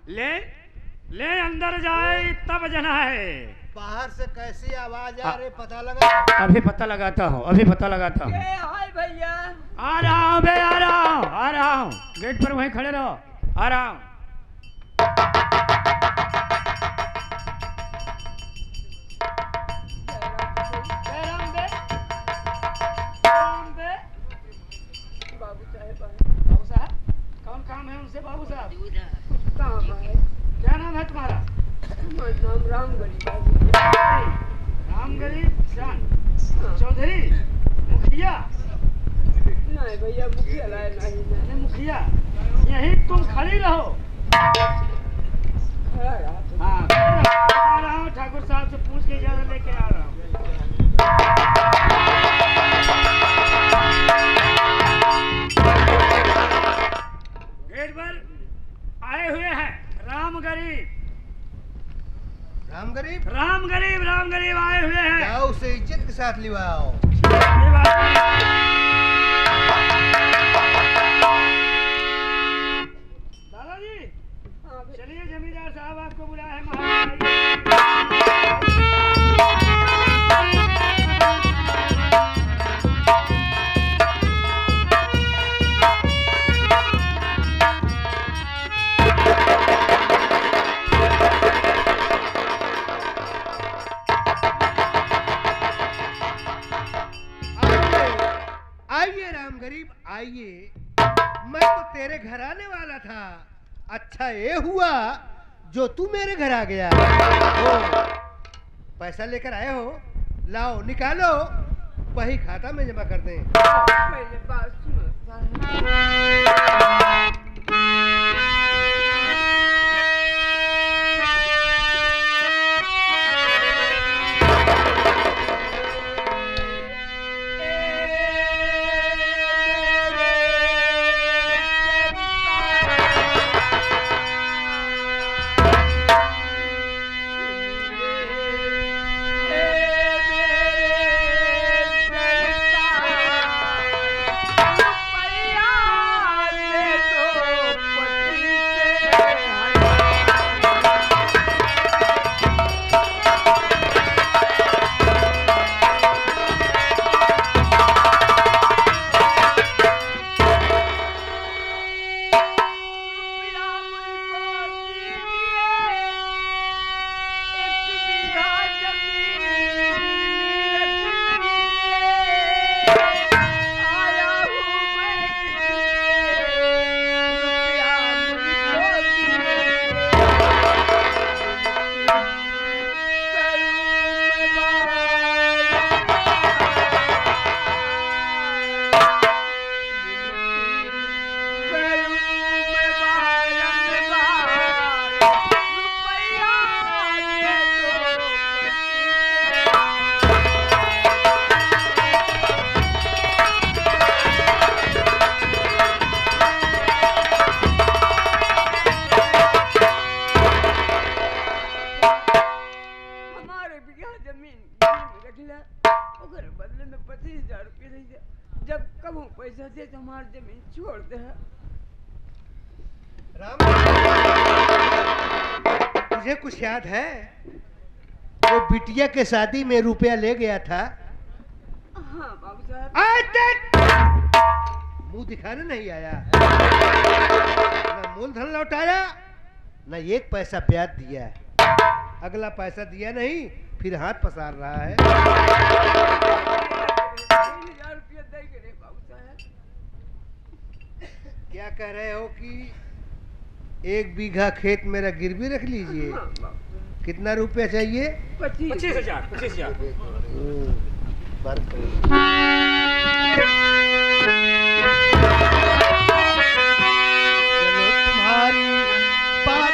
ले ले अंदर जाए तब जना है। बाहर से कैसी आवाज आ रही पता लगा? अभी पता लगाता हूँ, अभी पता लगाता हूँ। हाय भैया, आ रहा हूँ बे, आ रहा हूँ, आ रहा हूँ। गेट पर वहीं खड़े रहो, आ रहा हूँ। बाबू साहब, कौन काम है उनसे? बाबू साहब कहाँ है? क्या नाम है तुम्हारा? हमारा नाम राम गरीब है। राम गरीब चौधरी, मुखिया? नहीं भैया, मुखिया लाए नहीं। मुखिया यही तुम खड़ी रहो। खड़ा रहा। हाँ, आ रहा हूँ, ठाकुर साहब से पूछ के इजाजत लेके आ रहा हूँ। गेट पर आए हुए हैं राम गरीब। राम गरीब? राम गरीब, राम गरीब आए हुए हैं। जाओ उसे इज्जत के साथ लिवाओ। ये बात दादाजी, हाँ भैया। चलिए जमींदार साहब आपको बुलाया है महाराज। आइए राम गरीब आइए, मैं तो तेरे घर आने वाला था। अच्छा ये हुआ जो तू मेरे घर आ गया। ओ, पैसा लेकर आए हो, लाओ निकालो, वही खाता में जमा कर दें। पहले बात सुनो। बदले में 25,000 रुपये दे दिया। जब कब पैसा दे तो हमारी जमीन छोड़ दे। राम, तुझे कुछ याद है? वो बिटिया के शादी में रुपया ले गया था। हाँ बाबू साहब। मुंह दिखाने नहीं आया, ना मूलधन लौटाया, ना एक पैसा ब्याज दिया। अगला पैसा दिया नहीं, फिर हाथ पसार रहा है। 3,000 रुपया देंगे रे बाबू साहब। क्या कह रहे हो कि 1 बीघा खेत मेरा गिरवी रख लीजिए? हाँ बाबू साहब। कितना रुपया चाहिए? 25,000। 25,000। चलो तुम्हारी बात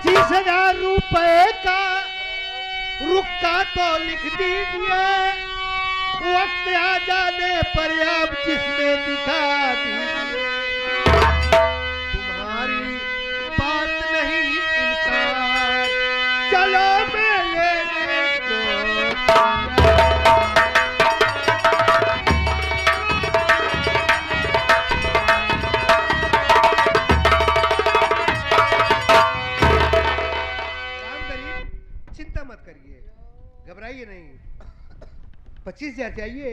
नहीं, चलो रुपए का रुका तो लिख दीजिए, वक्त आ जाने पर आप जिसमें दिखा दीजिए। 25,000 चाहिए।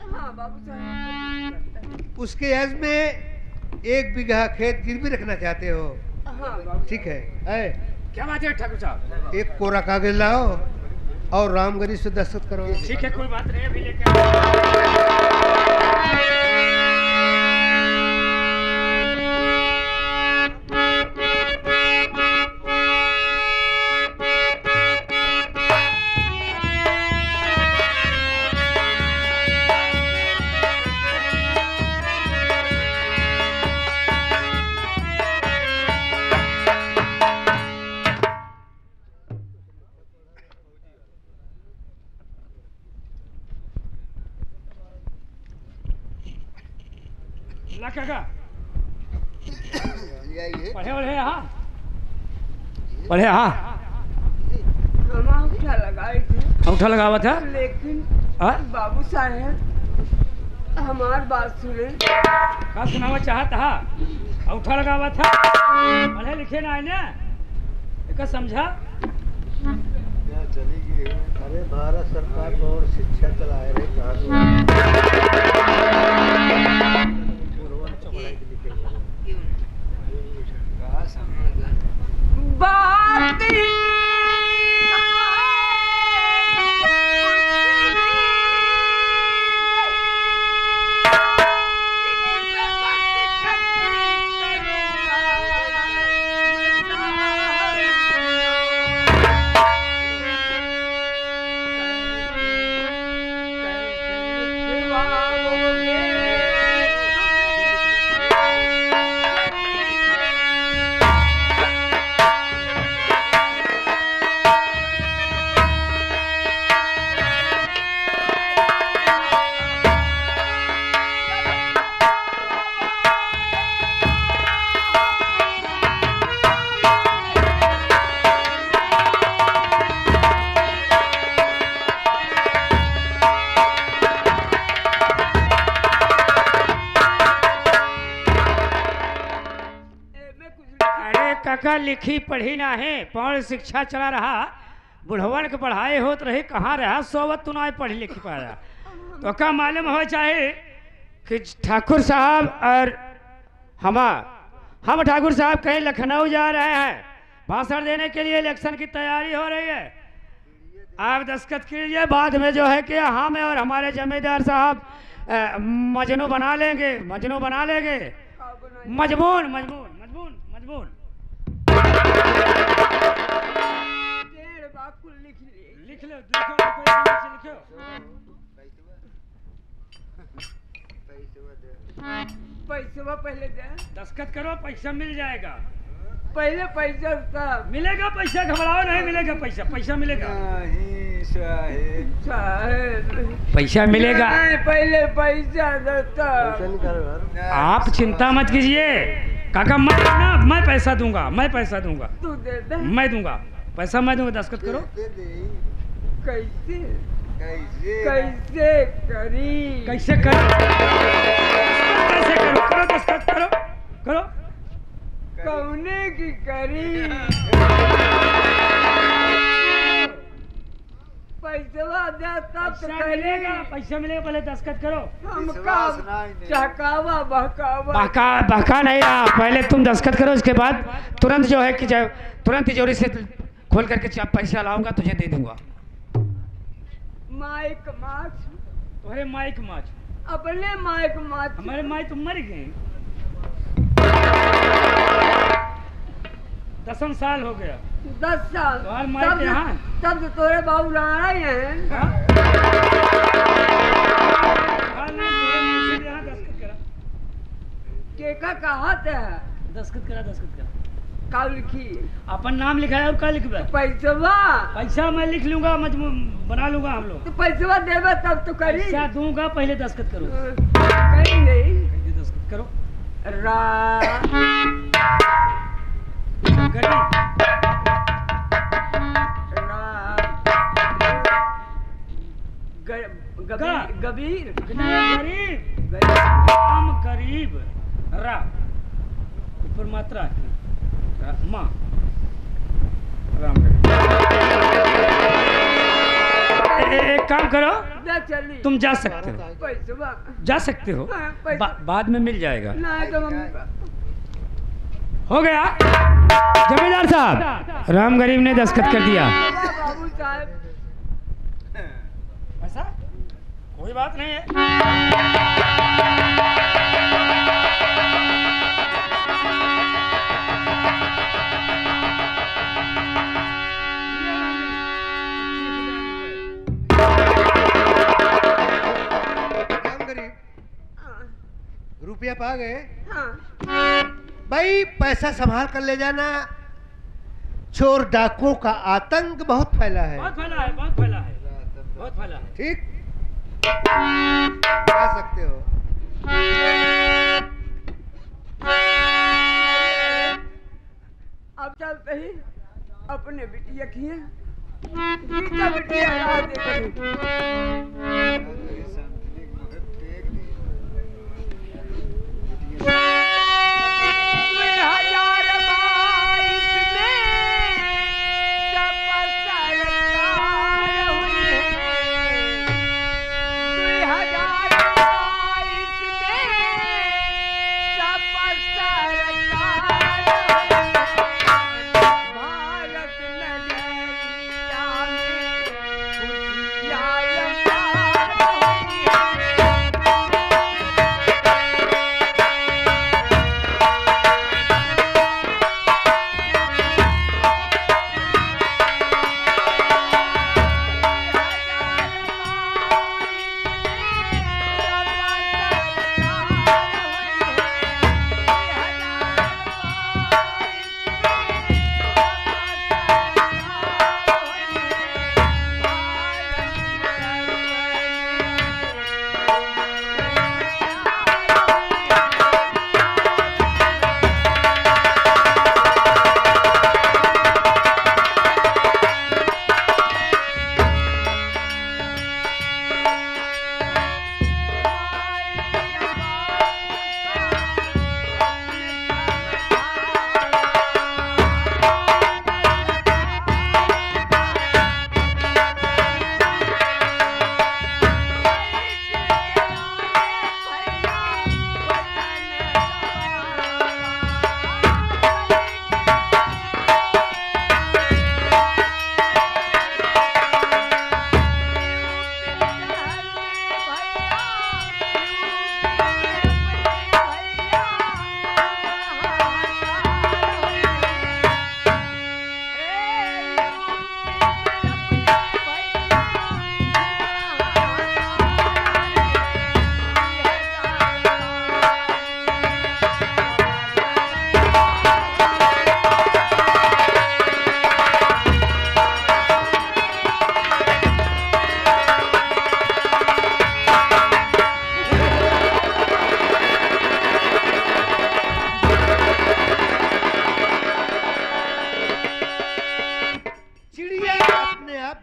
हाँ बाबू साहब। उसके एज में 1 बीघा खेत गिरवी रखना चाहते हो? हाँ बाबू। ठीक है। क्या बात है ठाकुर साहब? एक कोरा कागज लाओ और रामगरी से दस्तखत करो। ठीक है, कोई बात नहीं, अभी लेके आओ। ला काका, पढ़े वढ़े हाँ, पढ़े हाँ। हम अंगूठा लगाए थे, अंगूठा लगावा था, लेकिन हाँ? बाबू साहब हमार बात सुने। का सुनावा चाहत हा? अंगूठा लगावा था, पढ़े लिखे ना है ना, एक समझा। अरे भारत सरकार और शिक्षा चलाए रहे बात काका लिखी पढ़ी ना है, पौड़ शिक्षा चला रहा, बुढ़वन के पढ़ाई होत रही, कहाँ रहा सोवत तू ना पढ़ी लिखी पाया। तो क्या मालूम हो चाहे कि ठाकुर साहब और हम ठाकुर साहब कहीं लखनऊ जा रहे हैं, भाषण देने के लिए इलेक्शन की तैयारी हो रही है। आप दस्तखत कीजिए, बाद में जो है कि हम और हमारे जमींदार साहब मजनू बना लेंगे, मजनू बना लेंगे, मजबून मजबून मजबून मजबून। लिख लो, लिखो, पैसा पहले दे, दस्तखत करो, पैसा मिल जाएगा। पहले पैसा सब मिलेगा, पैसा घबराओ नहीं, मिलेगा पैसा, पैसा मिलेगा, पैसा मिलेगा। पहले पैसा देता। आप चिंता मत कीजिए काका, मैं पैसा दूंगा, मैं पैसा दूंगा, तू दे दे। मैं दूंगा पैसा, मैं दूंगा, दस्तखत करो। कैसे कैसे करी, कैसे करो, कैसे करो, करो दस्तखत करो, करो। कौने की करी, पैसा दे तब तो मिलेगा, पैसा मिलेगा, पहले दस्तखत करो। हमका चहकावा बहकावा, बहका नहीं रहा, पहले तुम दस्तखत करो, इसके बाद तुरंत जो है कि तुरंत तिजोरी से खोल करके पैसा लाऊंगा, तुझे दे दूंगा। माइक माछ, तुम्हारे माइक माछ, अपने माइक माछ, हमारे माई तुम मर गए, 10 साल हो गया। 10 साल तब तो तोरे बाबू लड़ा ही हैं। केका कहा था, दस्तखत करा, दस्तखत करा। का लिखी, अपन नाम लिखा है और क्या लिखबे? पैसा मैं लिख लूंगा, बना लूंगा हम लोग। तो पैसा देवे तब तो करी, पैसा दूंगा, पहले दस्तखत करो। कहीं नहीं, दस्तखत करो। गरीब गरीब रा ऊपर मात्रा माँ राम एक काम करो, जा चली तुम जा सकते हो, पैसे जा सकते हो, हाँ, पैसा। बाद में मिल जाएगा। ना तो मम्मी हो गया। जमींदार साहब, राम गरीब ने दस्तखत कर दिया। बाबू साहब ऐसा कोई बात नहीं है। राम गरीब, रुपया पा गए? हाँ भाई पैसा संभाल कर ले जाना, चोर डाकुओं का आतंक बहुत फैला है। बहुत फैला है, बहुत फैला है, बहुत फैला है। ठीक, जा सकते हो। अब चलते ही अपने बिटिया किए गीता बिटिया राह देखो।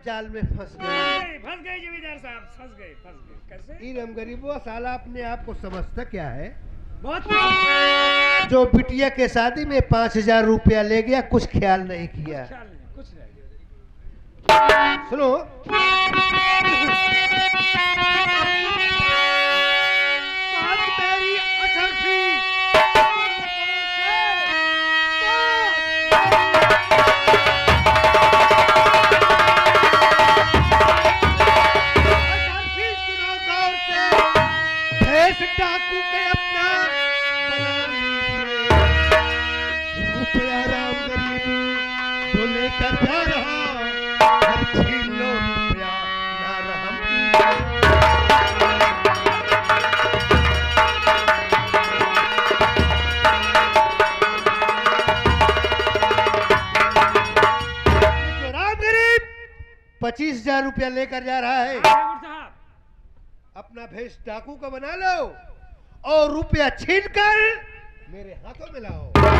जाल में फंस गए। फंस गए जमींदार साहब, फंस गए, फंस गए। कैसे? इलम गरीबो साला अपने आप को समझता क्या है? बहुत जो बिटिया के शादी में 5,000 रुपया ले गया, कुछ ख्याल नहीं किया। ख्याल नहीं, कुछ नहीं। सुनो, बात मेरी अशरफी डाकू के अपना रुपया राम गरीब जो लेकर जा रहा, हर छीन लो रुपया ना रहम जो राम गरीब 25,000 रुपया लेकर जा रहा है, अपना भेष डाकू का बना लो और रुपया छीन कर मेरे हाथों में लाओ। अरे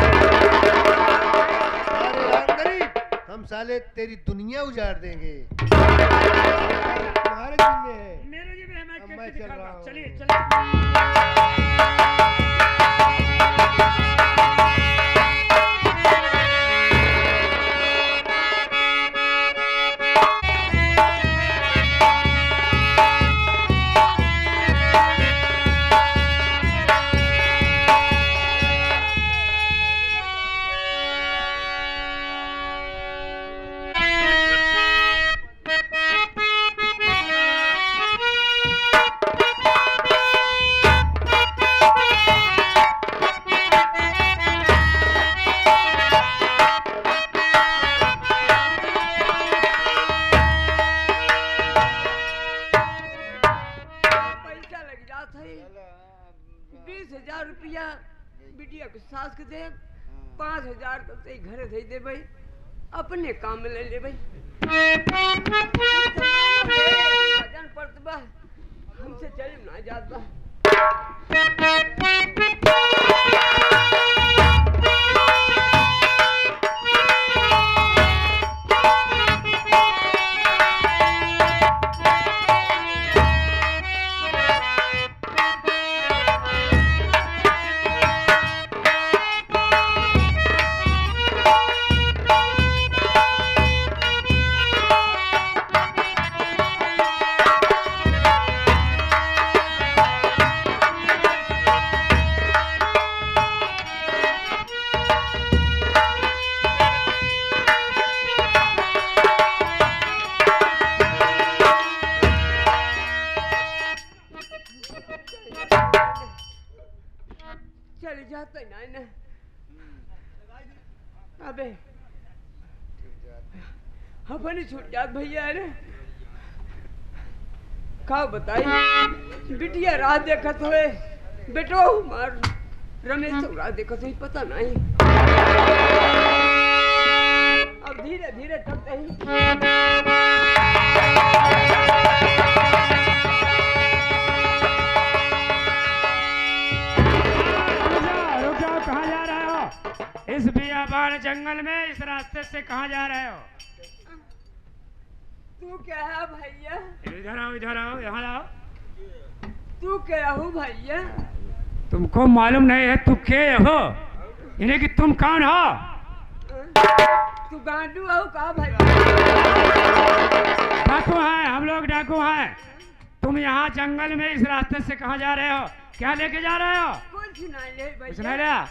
राम गरीब, हम साले तेरी दुनिया उजाड़ देंगे। तुम्हारे जिम्मे है, मेरे जिम्मे है, मैं चल रहा हूँ। चलिए चलिए। से 5,000 तो सही घरे दे दे भाई, अपने काम में ले ले भाई। भजन पड़त बा, हमसे चल ना जात बा। चल जाता नहीं ना, अबे अपनी छूट जात भैया रे। का बताई बिटिया रात देखत होए, बेटो मार रमेश तो रात देखत होई, पता नहीं अब धीरे धीरे करते ही। इस बियाबान जंगल में इस रास्ते से कहाँ जा रहे हो? तू क्या है भैया? इधर आओ, यहाँ आओ। तू क्या हो भैया? तुमको मालूम नहीं है तू के हो, इन्हें कि तुम कौन हो? तू गांडू हो का भैया? डाकू हैं हम लोग, डाकू हैं। तुम यहाँ जंगल में इस रास्ते से कहाँ जा रहे हो? क्या लेके जा रहे हो? कुछ नहीं ले भैया। कुछ नहीं लिया?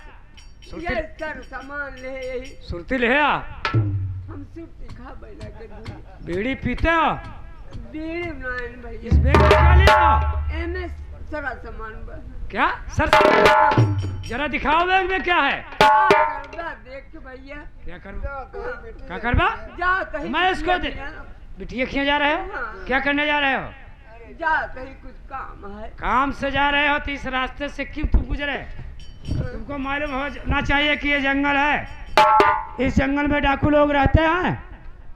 ये सर सामान ले यही। सुरती ले आ। हम सुरती खा बैला के दूध। बीड़ी पीते हो? बीड़ी नहीं भैया। इस बैग में क्या लिया? एमएस सारा सामान बस। क्या सर? जरा दिखाओ बैग में क्या है। करबा देख के भैया। क्या करबा? क्या करबा? जा कहीं। मैं इसको दे। बिटिया खिया जा रहे हो? हाँ। क्या करने जा रहे हो? जा कहीं कुछ काम है। काम से जा रहे हो तो इस रास्ते से क्यों तुम गुजरे? तुमको मालूम होना चाहिए कि ये जंगल है, इस जंगल में डाकू लोग रहते हैं।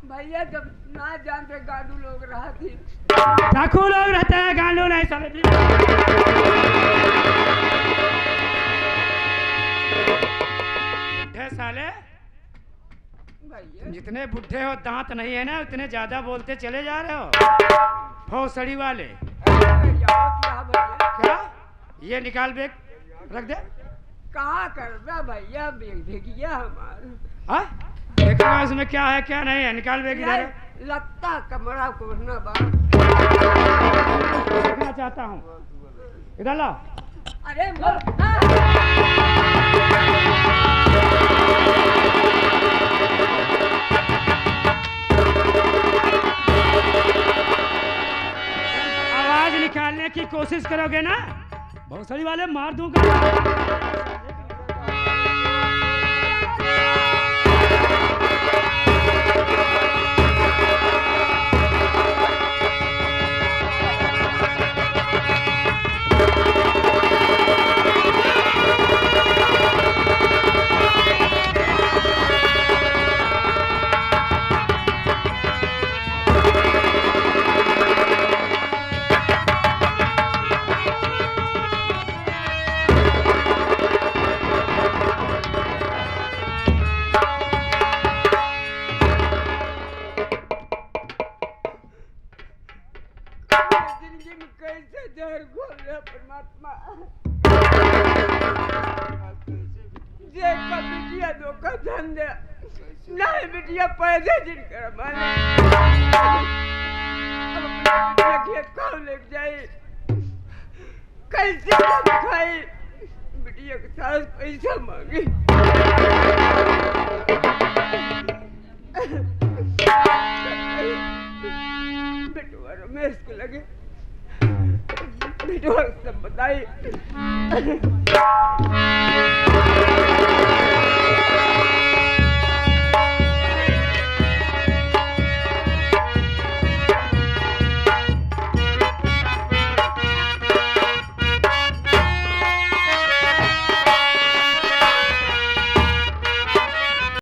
भैया जब ना जानते गाड़ू लोग रहा थी। डाकू लोग रहते हैं, गांडू नहीं साले। बुढ़े साले, भैया जितने बुढ़े हो दांत नहीं है ना, उतने ज्यादा बोलते चले जा रहे हो। भौसड़ी वाले। क्या? ये निकाल बैग, रख दे। कहा कर भैया भेगिया हमारा। हाँ? देखना इसमें क्या है क्या नहीं है, निकाल बैग इधर। लगता कमरा कोरना बा। देखना चाहता हूँ, इधर ला। अरे आवाज निकालने की कोशिश करोगे ना, भौसड़ी वाले मार दूंगा। कैसे जहर घोल रहा परमात्मा। जे का बिटिया धोखा धन दे, नहीं बिटिया पैसे जिन कर माने। अब अपनी बिटिया खेत कौन ले जाए, कैसे खाए? बिटिया के साथ पैसा मांगे। बेटुआ रमेश को लगे, बेटुआ सब बताई।